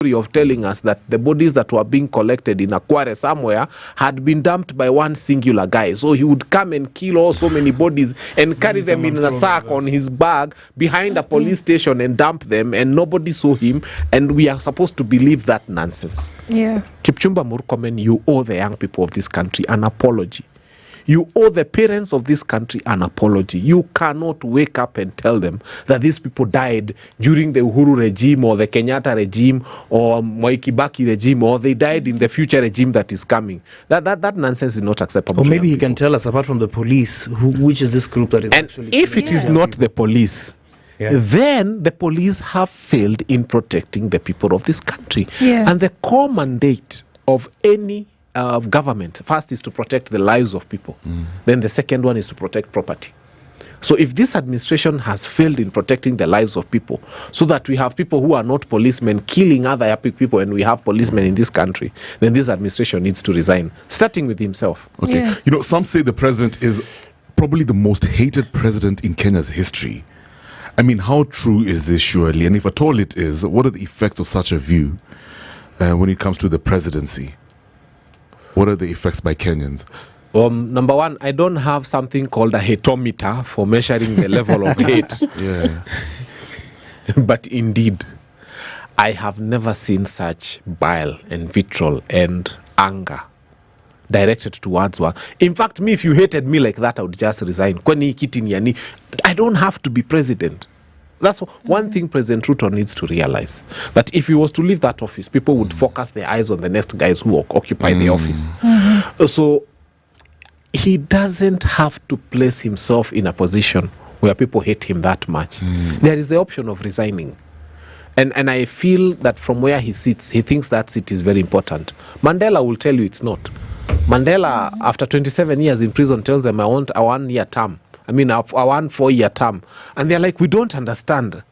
of telling us that the bodies that were being collected in Aquare somewhere had been dumped by one singular guy. So he would come and kill all so many bodies and carry them in a sack on his bag behind a police station and dump them, and nobody saw him, and we are supposed to believe that nonsense. Yeah. Kipchumba Murkomen, you owe the young people of this country an apology. You owe the parents of this country an apology. You cannot wake up and tell them that these people died during the Uhuru regime or the Kenyatta regime or Mwai Kibaki regime, or they died in the future regime that is coming. That nonsense is not acceptable. Or maybe he can tell us, apart from the police, which is this group that is and actually... if it is not the police, then the police have failed in protecting the people of this country. And the core mandate of any government, first, is to protect the lives of people. Then the second one is to protect property. So if this administration has failed in protecting the lives of people, so that we have people who are not policemen killing other people, and we have policemen in this country, then this administration needs to resign, starting with himself. Okay. You know, some say the president is probably the most hated president in Kenya's history. I mean, how true is this, surely? And if at all it is, what are the effects of such a view when it comes to the presidency? What are the effects by Kenyans? Number one, I don't have something called a hatometer for measuring the level of hate. But indeed, I have never seen such bile and vitriol and anger directed towards one. In fact, me, if you hated me like that, I would just resign. I don't have to be president. That's one thing President Ruto needs to realize, that if he was to leave that office, people would focus their eyes on the next guys who occupy the office. So he doesn't have to place himself in a position where people hate him that much. There is the option of resigning. And I feel that from where he sits, he thinks that seat is very important. Mandela will tell you it's not. Mandela, after 27 years in prison, tells them, I want a 1-year term. I mean, a 4-year term. And they're like, we don't understand.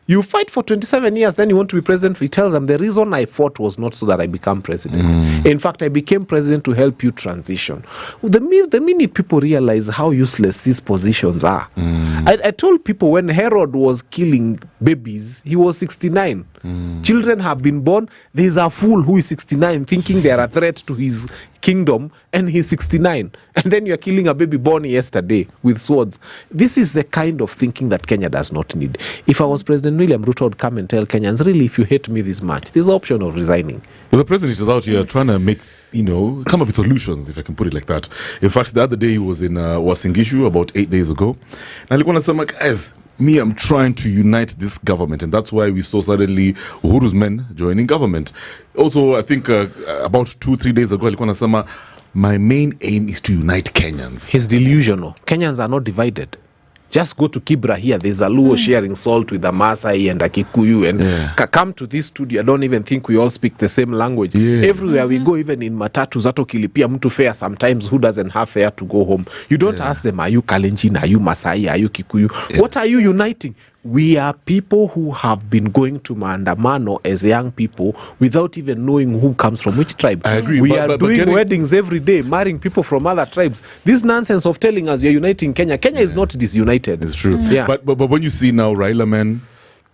You fight for 27 years, then you want to be president. He tells them, the reason I fought was not so that I become president. In fact, I became president to help you transition. The minute people realize how useless these positions are. I told people when Herod was killing babies, he was 69. Children have been born. There's a fool who is 69 thinking they are a threat to his kingdom, and he's 69. And then you're killing a baby born yesterday with swords. This is the kind of thinking that Kenya does not need. If I was President William Ruto, would come and tell Kenyans, really, if you hate me this much, there's the option of resigning. Well, the president is out here trying to make, come up with solutions, if I can put it like that. In fact, the other day he was in Wasingishu about 8 days ago. And I want to say, guys, I'm trying to unite this government, and that's why we saw suddenly Uhuru's men joining government. Also, I think about 2-3 days ago, Alikuwa anasema, my main aim is to unite Kenyans. He's delusional. Kenyans are not divided. Just go to Kibra here. There's a Luo sharing salt with a Maasai and a Kikuyu. And come to this studio. I don't even think we all speak the same language. Everywhere we go, even in Matatu, Zato Kilipia, mtu fare sometimes who doesn't have fare to go home. You don't ask them, are you Kalenjin, are you Masai, are you Kikuyu? What are you uniting? We are people who have been going to Maandamano as young people without even knowing who comes from which tribe. I agree. We are doing weddings every day, marrying people from other tribes. This nonsense of telling us you're uniting Kenya. Kenya is not disunited. It's true. But when you see now Raila men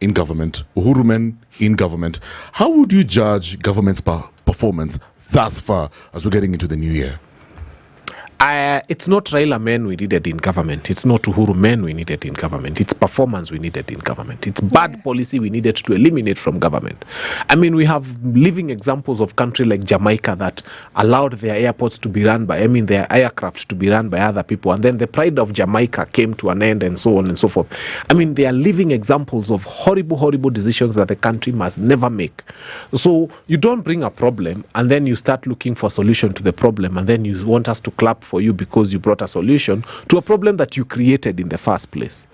in government, Uhuru men in government, how would you judge government's performance thus far as we're getting into the new year? It's not Raila men we needed in government. It's not Uhuru men we needed in government. It's performance we needed in government. It's bad policy we needed to eliminate from government. I mean, we have living examples of country like Jamaica that allowed their airports to be run by, their aircraft to be run by other people. And then the pride of Jamaica came to an end and so on and so forth. They are living examples of horrible, horrible decisions that the country must never make. So you don't bring a problem and then you start looking for a solution to the problem, and then you want us to clap for you because you brought a solution to a problem that you created in the first place.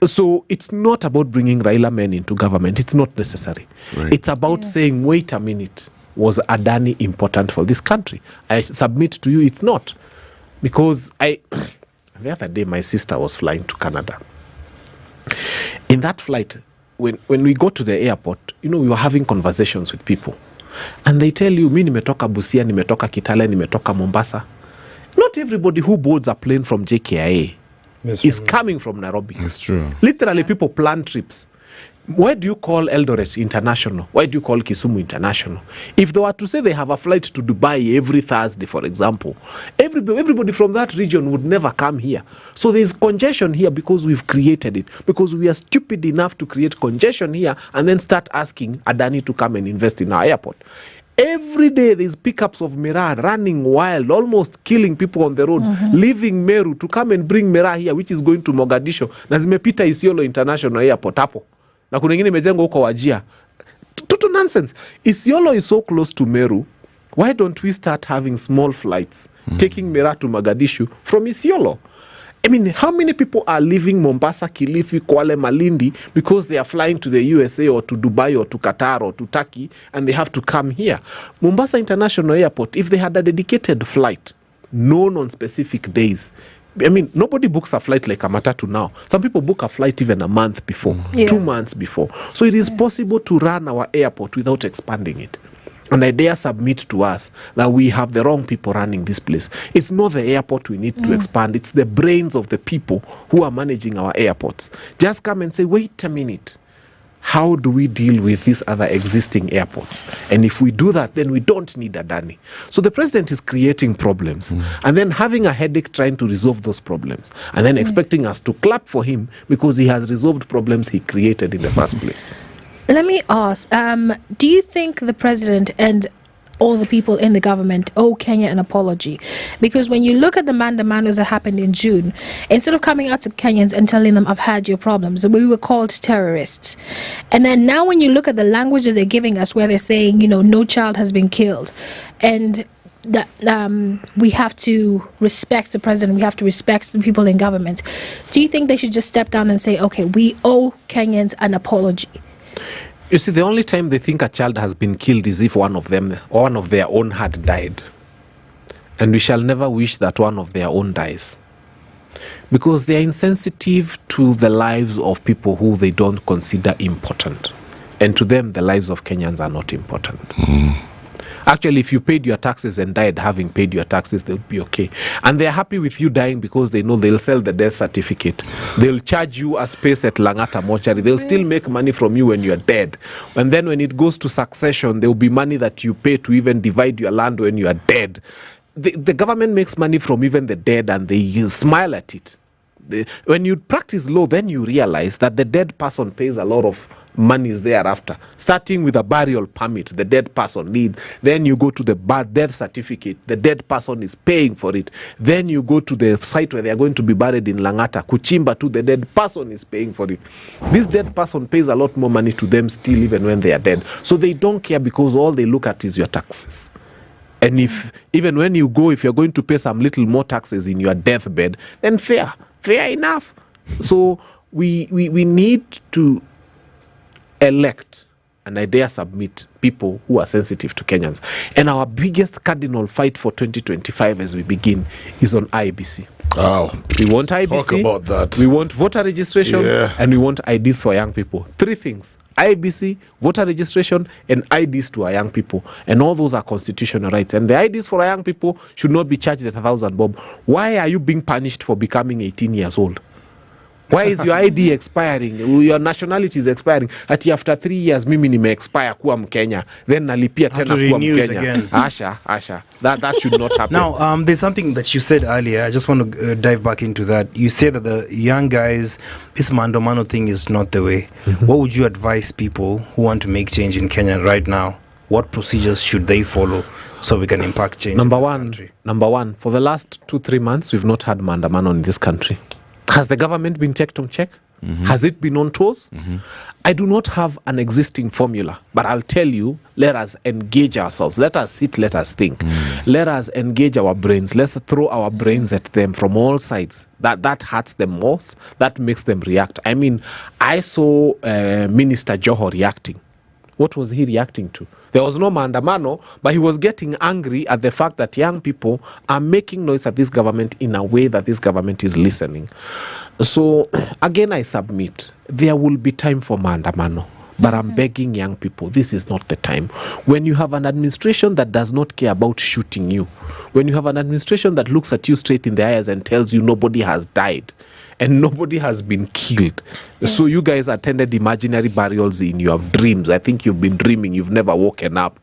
So it's not about bringing Raila men into government. It's not necessary. It's about saying, wait a minute, was Adani important for this country? I submit to you it's not. Because the other day my sister was flying to Canada. In that flight, when we go to the airport, we were having conversations with people. And they tell you, mi nimetoka Busia, nimetoka Kitale, nimetoka Mombasa. Not everybody who boards a plane from JKIA is coming from Nairobi. It's true. Literally, people plan trips. Why do you call Eldoret international? Why do you call Kisumu international? If they were to say they have a flight to Dubai every Thursday, for example, everybody from that region would never come here. So there's congestion here because we've created it, because we are stupid enough to create congestion here and then start asking Adani to come and invest in our airport. Every day there's pickups of Miraa running wild, almost killing people on the road, leaving Meru to come and bring Miraa here, which is going to Mogadishu. Na zimepita Isiolo International Airport hapo. Na kuna ingine imejengwa huko Wajia. Total nonsense. Isiolo is so close to Meru. Why don't we start having small flights taking Miraa to Mogadishu from Isiolo? I mean, how many people are leaving Mombasa, Kilifi, Kwale, Malindi because they are flying to the USA or to Dubai or to Qatar or to Turkey and they have to come here? Mombasa International Airport, if they had a dedicated flight known on specific days, I mean, nobody books a flight like a Matatu now. Some people book a flight even a month before, 2 months before. So it is possible to run our airport without expanding it. And I dare submit to us that we have the wrong people running this place. It's not the airport we need to expand. It's the brains of the people who are managing our airports. Just come and say, wait a minute. How do we deal with these other existing airports? And if we do that, then we don't need Adani. So the president is creating problems and then having a headache trying to resolve those problems and then expecting us to clap for him because he has resolved problems he created in the first place. Let me ask, do you think the president and all the people in the government owe Kenya an apology? Because when you look at the manos that happened in June, instead of coming out to Kenyans and telling them, I've had your problems, we were called terrorists. And then now when you look at the language that they're giving us, where they're saying, you know, no child has been killed, and that we have to respect the president, we have to respect the people in government, do you think they should just step down and say, okay, we owe Kenyans an apology? You see, the only time they think a child has been killed is if one of them or one of their own had died. And we shall never wish that one of their own dies. Because they are insensitive to the lives of people who they don't consider important. And to them, the lives of Kenyans are not important. Actually, if you paid your taxes and died having paid your taxes, they'll be okay. And they're happy with you dying because they know they'll sell the death certificate. They'll charge you a space at Langata mortuary. They'll still make money from you when you're dead. And then when it goes to succession, there will be money that you pay to even divide your land when you are dead. The government makes money from even the dead and they smile at it. When you practice law, then you realize that the dead person pays a lot of monies thereafter, starting with a burial permit the dead person needs. Then you go to the death certificate, the dead person is paying for it. Then you go to the site where they are going to be buried in Langata, Kuchimba too, the dead person is paying for it. This dead person pays a lot more money to them still even when they are dead. So they don't care because all they look at is your taxes. And if even when you go, if you're going to pay some little more taxes in your deathbed, then fair enough. So we need to elect, and I dare submit, people who are sensitive to Kenyans. And our biggest cardinal fight for 2025 as we begin is on IBC. Oh, We want IBC, talk about that. we want voter registration, Yeah. and we want IDs for young people. 3 things: IBC, voter registration, and IDs to our young people. And all those are constitutional rights. And the IDs for our young people should not be charged at 1,000 bob. Why are you being punished for becoming 18 years old? Why is your ID expiring? Your nationality is expiring. Ati after 3 years, mimi nime-expire kuwa Mkenya. Then nalipia Have tena to kuwa renew it Mkenya. again. Asha. That should not happen. Now, there's something that you said earlier. I just want to dive back into that. You said that the young guys, this mano thing is not the way. What would you advise people who want to make change in Kenya right now? What procedures should they follow so we can impact change Number in this one, country? for the last 2-3 months, we've not had maandamano in this country. Has the government been checked on check? Has it been on toes? I do not have an existing formula, but I'll tell you, let us engage ourselves. Let us sit, let us think. Let us engage our brains. Let's throw our brains at them from all sides. That hurts them most. That makes them react. I mean, I saw Minister Joho reacting. What was he reacting to? There was no maandamano, but he was getting angry at the fact that young people are making noise at this government in a way that this government is listening. So, again, I submit, there will be time for maandamano. But I'm begging young people, this is not the time. When you have an administration that does not care about shooting you, when you have an administration that looks at you straight in the eyes and tells you nobody has died, and nobody has been killed. So you guys attended imaginary burials in your dreams. I think you've been dreaming, you've never woken up.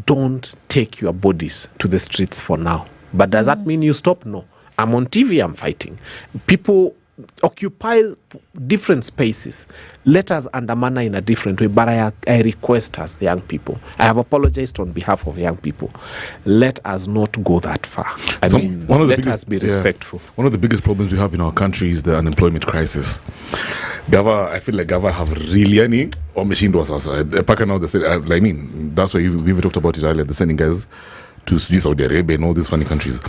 Don't take your bodies to the streets for now. But does that mean you stop? No. I'm on TV, I'm fighting. People occupy different spaces. Let us undermine in a different way. But I request us, the young people, I have apologized on behalf of young people. Let us not go that far. Let us be respectful. One of the biggest problems we have in our country is the unemployment crisis. I feel like Gava have really any or machine was us. Now they said, I mean, that's why we've talked about it earlier. They're sending guys to Saudi Arabia and all these funny countries.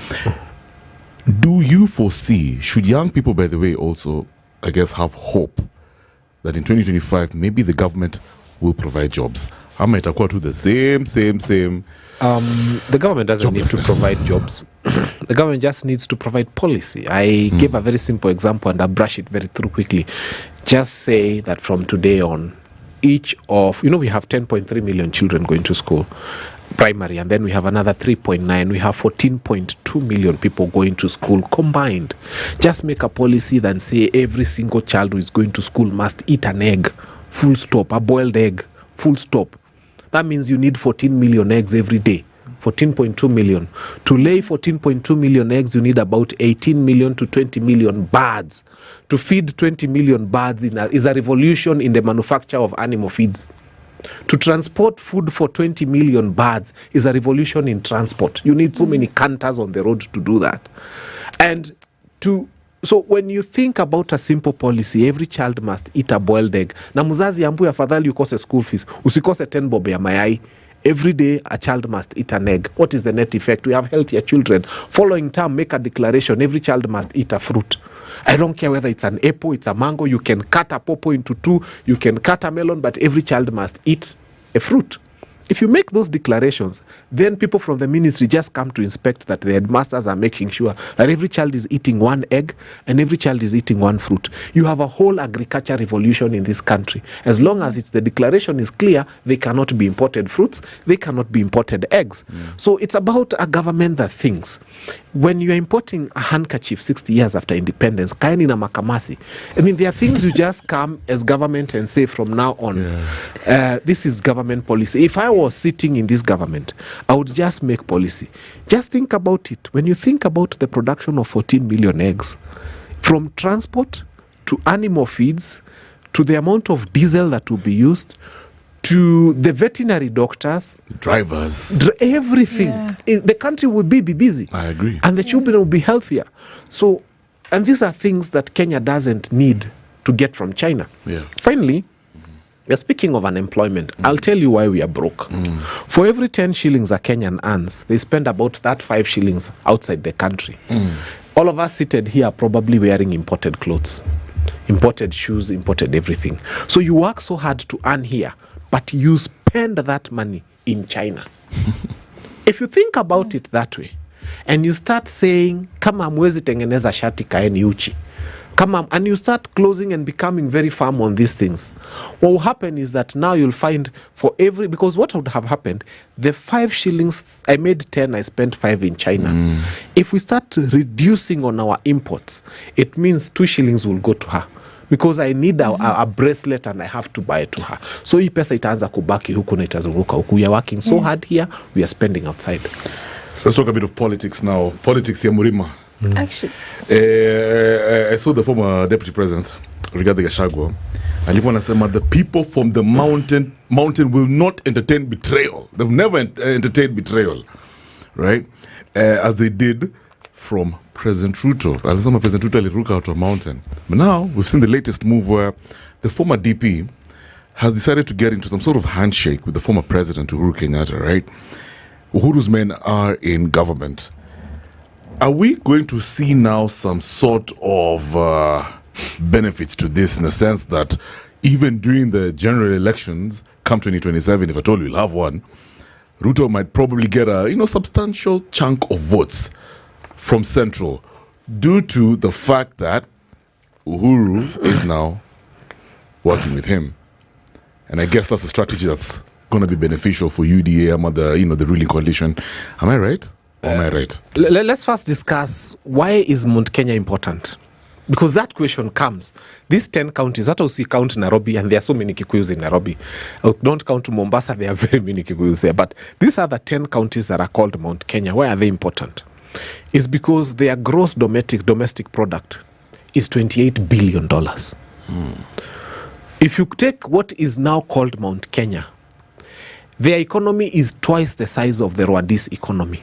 Do you foresee, should young people, by the way, also, I guess, have hope that in 2025, maybe the government will provide jobs? I might acquire to the same. The government doesn't need to provide jobs. The government just needs to provide policy. I gave a very simple example and I'll brush it very through quickly. Just say that from today on, we have 10.3 million children going to school, primary, and then we have another 3.9. We have 14.2 million people going to school combined. Just make a policy that say every single child who is going to school must eat an egg, full stop, a boiled egg, full stop. That means you need 14 million eggs every day. 14.2 million. To lay 14.2 million eggs, you need about 18 million to 20 million birds. To feed 20 million birds is a revolution in the manufacture of animal feeds. To transport food for 20 million birds is a revolution in transport. You need so many canters on the road to do that. So when you think about a simple policy, every child must eat a boiled egg. Na muzazi ambu afadhali ukose school fees. Usikose 10 bob ya mayai. Every day a child must eat an egg. What is the net effect? We have healthier children. Following term, make a declaration. Every child must eat a fruit. I don't care whether it's an apple, it's a mango. You can cut a pawpaw into two. You can cut a melon, but every child must eat a fruit. If you make those declarations, then people from the ministry just come to inspect that the headmasters are making sure that every child is eating one egg and every child is eating one fruit. You have a whole agriculture revolution in this country. As long as the declaration is clear, they cannot be imported fruits, they cannot be imported eggs. So it's about a government that thinks. When you are importing a handkerchief 60 years after independence, kaeni na makamasi. I mean, there are things you just come as government and say from now on, this is government policy. If I was sitting in this government, I would just make policy. Just think about it. When you think about the production of 14 million eggs, from transport to animal feeds, to the amount of diesel that will be used, to the veterinary doctors, drivers, everything. The country will be busy. I agree. And the children will be healthier. So, and these are things that Kenya doesn't need to get from China. Finally, we are speaking of unemployment. I'll tell you why we are broke. For every 10 shillings a Kenyan earns, they spend about that 5 shillings outside the country. All of us seated here are probably wearing imported clothes, imported shoes, imported everything. So you work so hard to earn here, but you spend that money in China. If you think about it that way, and you start saying, kama hamwezi tengeneza shati kaeni uchi, and you start closing and becoming very firm on these things, what will happen is that now you'll find because what would have happened, the 5 shillings, I made 10, I spent 5 in China. If we start reducing on our imports, it means 2 shillings will go to her. Because I need a bracelet and I have to buy it to her. So hii pesa itaanza kubaki huku na itazunguka huku. We are working so hard here, we are spending outside. Let's talk a bit of politics now. Politics ya Murima. Actually, I saw the former deputy president, Rigathi Gachagua, alikuwa anasema the people from the mountain will not entertain betrayal. They've never entertained betrayal, right? As they did from President Ruto. Alisema President Ruto aliruka out of a mountain. But now, we've seen the latest move where the former DP has decided to get into some sort of handshake with the former president, Uhuru Kenyatta, right? Uhuru's men are in government. Are we going to see now some sort of benefits to this, in the sense that even during the general elections, come 2027, if at all we'll have one, Ruto might probably get a substantial chunk of votes from Central, due to the fact that Uhuru is now working with him? And I guess that's a strategy that's going to be beneficial for UDA and the ruling coalition. Am I right? Am I right? Let's first discuss, why is Mount Kenya important? Because that question comes. These 10 counties, that also count Nairobi, and there are so many Kikuyus in Nairobi. Don't count Mombasa, there are very many Kikuyus there. But these are the 10 counties that are called Mount Kenya. Why are they important? It's because their gross domestic product is $28 billion. If you take what is now called Mount Kenya, their economy is twice the size of the Rwandese economy.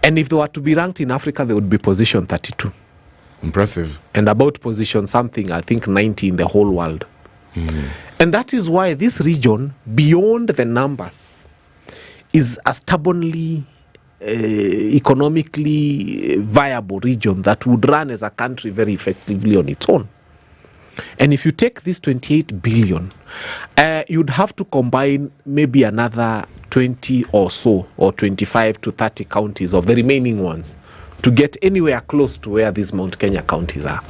And if they were to be ranked in Africa, they would be position 32. Impressive. And about position something, I think 90 in the whole world. And that is why this region, beyond the numbers, is a stubbornly economically viable region that would run as a country very effectively on its own. And if you take this 28 billion, you'd have to combine maybe another 20 or so, or 25 to 30 counties of the remaining ones to get anywhere close to where these Mount Kenya counties are.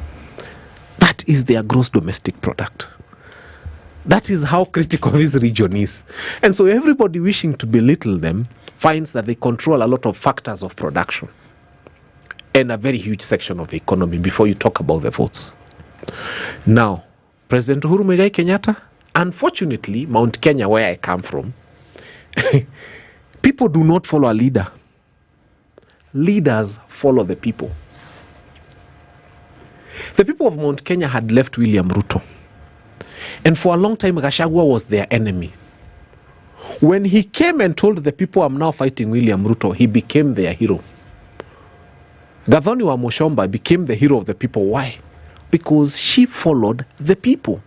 That is their gross domestic product. That is how critical this region is. And so everybody wishing to belittle them finds that they control a lot of factors of production and a very huge section of the economy before you talk about the votes. Now, President Uhuru Muigai Kenyatta, unfortunately, Mount Kenya, where I come from, people do not follow a leader. Leaders follow the people. The people of Mount Kenya had left William Ruto. And for a long time, Gachagua was their enemy. When he came and told the people, I'm now fighting William Ruto, he became their hero. Gathoni wa Mushomba became the hero of the people. Why? Because she followed the people.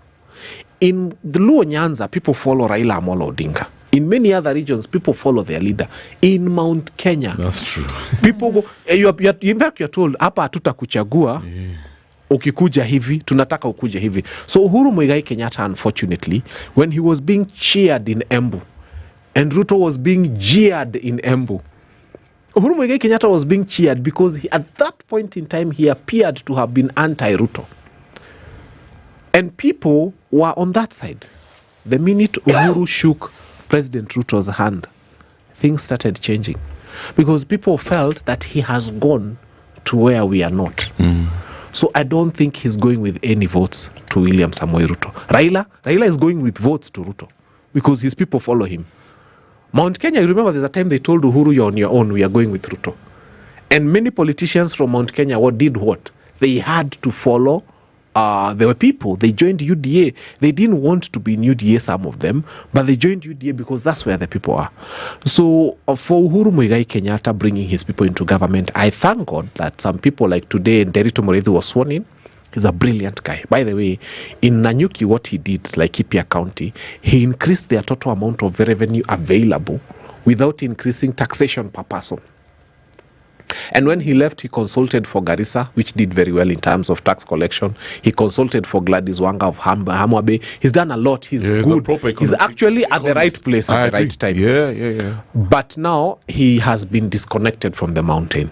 In the Luo Nyanza, people follow Raila Amolo Odinga. In many other regions, people follow their leader. In Mount Kenya, that's true. People go, in fact, you're told, hapa hatutakuchagua, ukikuja hivi, tunataka ukuje hivi. So Uhuru Muigai Kenyatta, unfortunately, when he was being cheered in Embu, and Ruto was being jeered in Embu, Uhuru Muigai Kenyatta was being cheered because at that point in time, he appeared to have been anti-Ruto. And people were on that side. The minute Uhuru shook President Ruto's hand, things started changing. Because people felt that he has gone to where we are not. So I don't think he's going with any votes to William Samoei Ruto. Raila is going with votes to Ruto because his people follow him. Mount Kenya, you remember there's a time they told Uhuru, you're on your own, we are going with Ruto. And many politicians from Mount Kenya did what? They had to follow there were people, they joined UDA. They didn't want to be in UDA, some of them, but they joined UDA because that's where the people are. So for Uhuru Muigai Kenyatta bringing his people into government, I thank God that some people like today, Derito Morethi was sworn in. He's a brilliant guy. By the way, in Nanyuki, what he did, like Ipia County, he increased their total amount of revenue available without increasing taxation per person. And when he left, he consulted for Garissa, which did very well in terms of tax collection. He consulted for Gladys Wanga of Hamwa Bay. He's done a lot. He's good. He's actually at the right place at the right time. Yeah. But now he has been disconnected from the mountain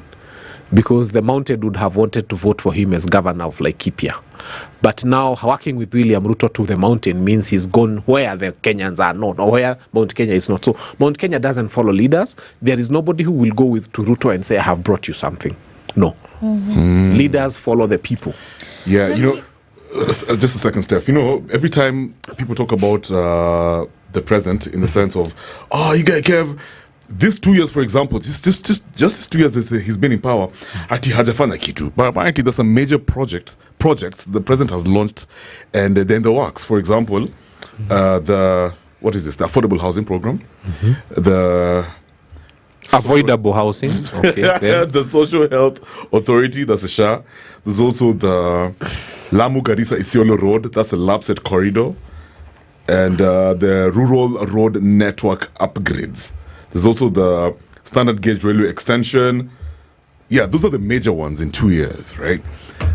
because the mountain would have wanted to vote for him as governor of Laikipia. But now working with William Ruto to the mountain means he's gone where the Kenyans are not, or where Mount Kenya is not. So Mount Kenya doesn't follow leaders. There is nobody who will go to Ruto and say, I have brought you something. No. Leaders follow the people. Yeah, just a second, Steph. Every time people talk about the present in the sense of, you guys have these 2 years, for example, just 2 years he's been in power, ati hajafanya kitu. But apparently there's some major projects the president has launched and they're in the works. For example, the affordable housing program, the avoidable housing, okay, the social health authority, that's a SHA. There's also the Lamu Garissa Isiolo Road, that's a LAPSET corridor, and the rural road network upgrades. There's also the standard gauge railway extension. Yeah, those are the major ones in 2 years, right?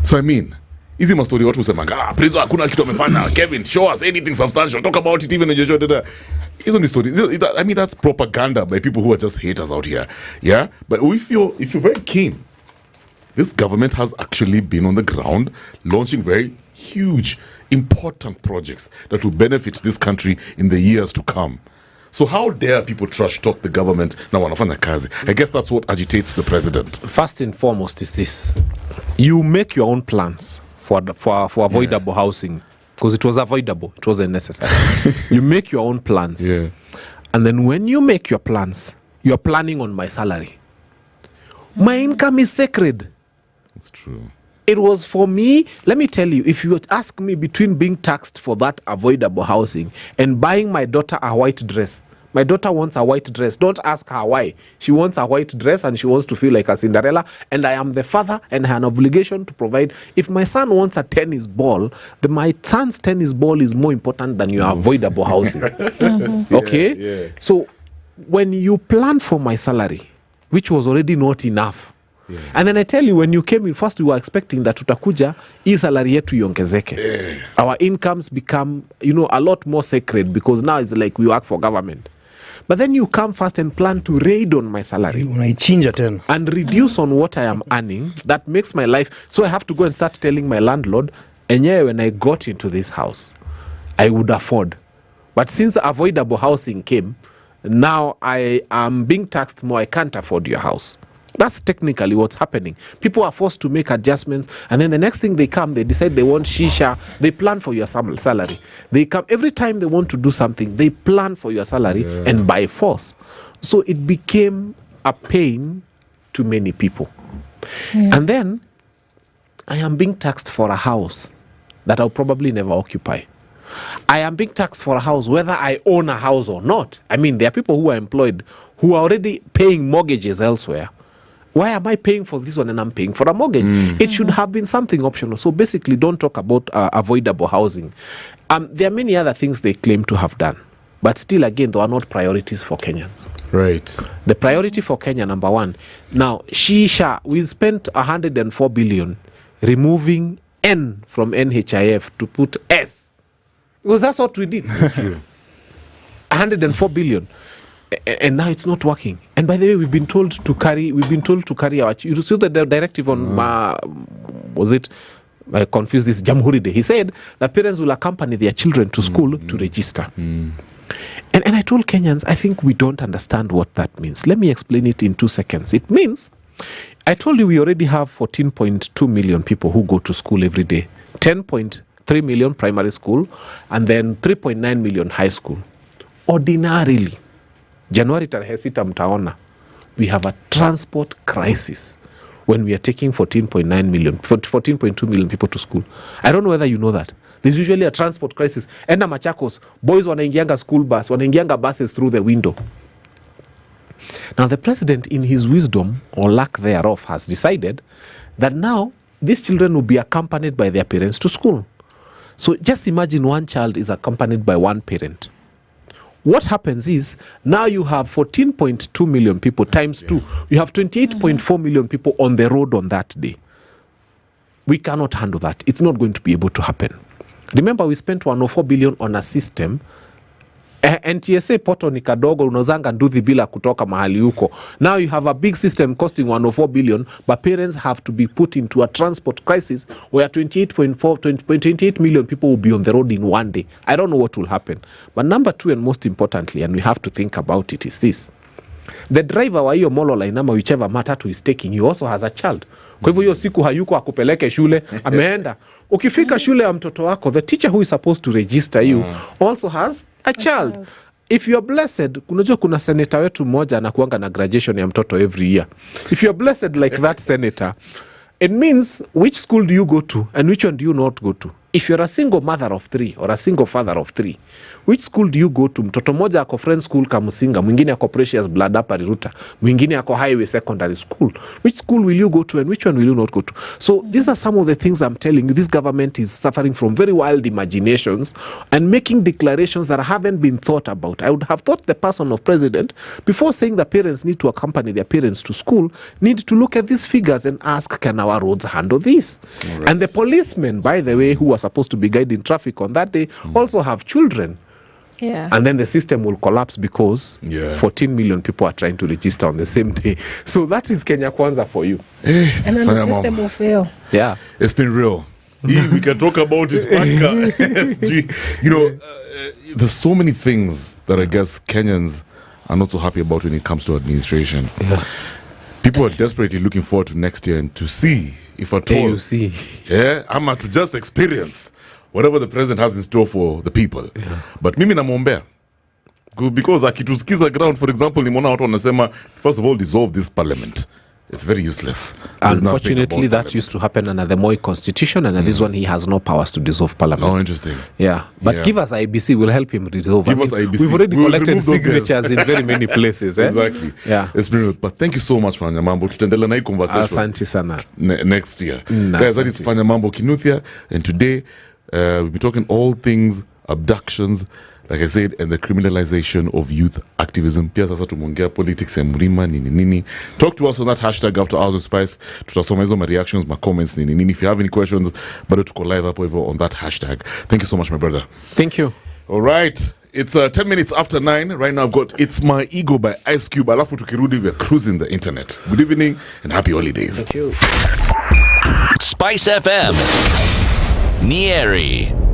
So I mean, easy mastori watu usemanga, prezo hakuna kitu amefanya. Kevin, show us anything substantial. Talk about it even in your show. Isn't the story? I mean, that's propaganda by people who are just haters out here. Yeah? But if you're very keen, this government has actually been on the ground launching very huge, important projects that will benefit this country in the years to come. So how dare people trash talk the government na wanafanya kazi? I guess that's what agitates the president. First and foremost is this. You make your own plans for avoidable housing, because it was avoidable. It wasn't necessary. You make your own plans. Yeah. And then when you make your plans, you're planning on my salary. My income is sacred. That's true. It was for me. Let me tell you, if you would ask me between being taxed for that avoidable housing and buying my daughter a white dress, my daughter wants a white dress. Don't ask her why. She wants a white dress and she wants to feel like a Cinderella. And I am the father and I have an obligation to provide. If my son wants a tennis ball, then my son's tennis ball is more important than your avoidable housing. Okay? Yeah. So when you plan for my salary, which was already not enough, yeah. And then I tell you, when you came in, first we were expecting that tutakuja, hii salary yetu iongezeke. Our incomes become, a lot more sacred, because now it's like we work for government. But then you come first and plan to raid on my salary Unaichinja tena. and reduce on what I am earning. That makes my life. So I have to go and start telling my landlord, enyewe, when I got into this house, I would afford. But since avoidable housing came, now I am being taxed more. I can't afford your house. That's technically what's happening. People are forced to make adjustments, and then the next thing they come, they decide they want shisha. They plan for your salary. They come every time they want to do something. They plan for your salary, and by force. So it became a pain to many people. And then I am being taxed for a house that I'll probably never occupy. I am being taxed for a house whether I own a house or not. I mean, there are people who are employed who are already paying mortgages elsewhere. Why am I paying for this one and I'm paying for a mortgage? It should have been something optional. So basically, don't talk about avoidable housing. There are many other things they claim to have done. But still, again, they are not priorities for Kenyans. Right. The priority for Kenya, number one. Now, shisha, we spent 104 billion removing N from NHIF to put S. Because that's what we did. That's true. 104 billion. And now it's not working. And by the way, we've been told to carry our. You see the directive on was it? I confused this Jamhuri Day. He said that parents will accompany their children to school to register. And I told Kenyans, I think we don't understand what that means. Let me explain it in 2 seconds. It means, I told you we already have 14.2 million people who go to school every day. 10.3 million primary school, and then 3.9 million high school. Ordinarily, January tarehe 6 mtaona, we have a transport crisis when we are taking 14.2 million people to school. I don't know whether you know that. There's usually a transport crisis. Enda Machakos, boys wanaingianga school bus, wanaingianga buses through the window. Now the president, in his wisdom or lack thereof, has decided that now these children will be accompanied by their parents to school. So just imagine one child is accompanied by one parent. What happens is, now you have 14.2 million people times 2. You have 28.4 million people on the road on that day. We cannot handle that. It's not going to be able to happen. Remember, we spent 104 billion on a system. NTSA poto ni kadogo, unozanga nduthi bila kutoka mahali huko. Now you have a big system costing 104 billion, but parents have to be put into a transport crisis where 28 million people will be on the road in one day. I don't know what will happen. But number 2, and most importantly, and we have to think about it, is this. The driver wa hiyo molo line ama whichever matatu is taking, he also has a child. Kwa hivyo hiyo siku hayuko akupeleke shule, ameenda. Ukifika shule ya mtoto wako, the teacher who is supposed to register you also has a child. If you are blessed, kunajua kuna senator wetu mmoja anakuanga na graduation ya mtoto every year. If you are blessed like that senator, it means which school do you go to and which one do you not go to? If you're a single mother of 3 or a single father of 3, which school do you go to? Mtoto moja ako Friends School Kamusinga, mwingine ako Precious Blood hapa Riruta, mwingine ako Highway Secondary School. Which school will you go to and which one will you not go to? So these are some of the things I'm telling you. This government is suffering from very wild imaginations and making declarations that haven't been thought about. I would have thought the person of president, before saying the parents need to accompany their parents to school, need to look at these figures and ask, can our roads handle this? Right. And the policemen, by the way, who are supposed to be guiding traffic on that day, also have children. Yeah. And then the system will collapse because 14 million people are trying to register on the same day. So that is Kenya Kwanza for you. And then the system will fail. Yeah. It's been real. We can talk about it. You know, there's so many things that I guess Kenyans are not so happy about when it comes to administration. Yeah. People are desperately looking forward to next year and to see if at all, I'm to just experience whatever the president has in store for the people. Yeah. But mimi namuombea because akitusikiza ground, for example, nimeona watu wanasema first of all dissolve this parliament. It's very useless. Unfortunately, that used to happen under the Moi constitution, and this one he has no powers to dissolve parliament. Oh, interesting. Yeah, but give us IBC, we'll help him dissolve. Give us IBC. We've already collected signatures in very many places. Exactly. Yeah. It's brilliant. But thank you so much, Fanya Mambo. Tutaendelea na hii conversation. Asante sana. Next year. Guys, that is Fanya Mambo Kinuthia, and today we'll be talking all things abductions, like I said, and the criminalization of youth activism. Pia sasa tumeongea politics ya mlima nini. Talk to us on that hashtag after hours of spice. Tutasoma hizo my reactions, my comments nini. If you have any questions, bado tuko live hapo hivyo on that hashtag. Thank you so much, my brother. Thank you. All right. It's 10 minutes after 9. Right now I've got It's My Ego by Ice Cube. Alafu tukirudi, we're cruising the internet. Good evening and happy holidays. Thank you. SpiceFM Nyeri.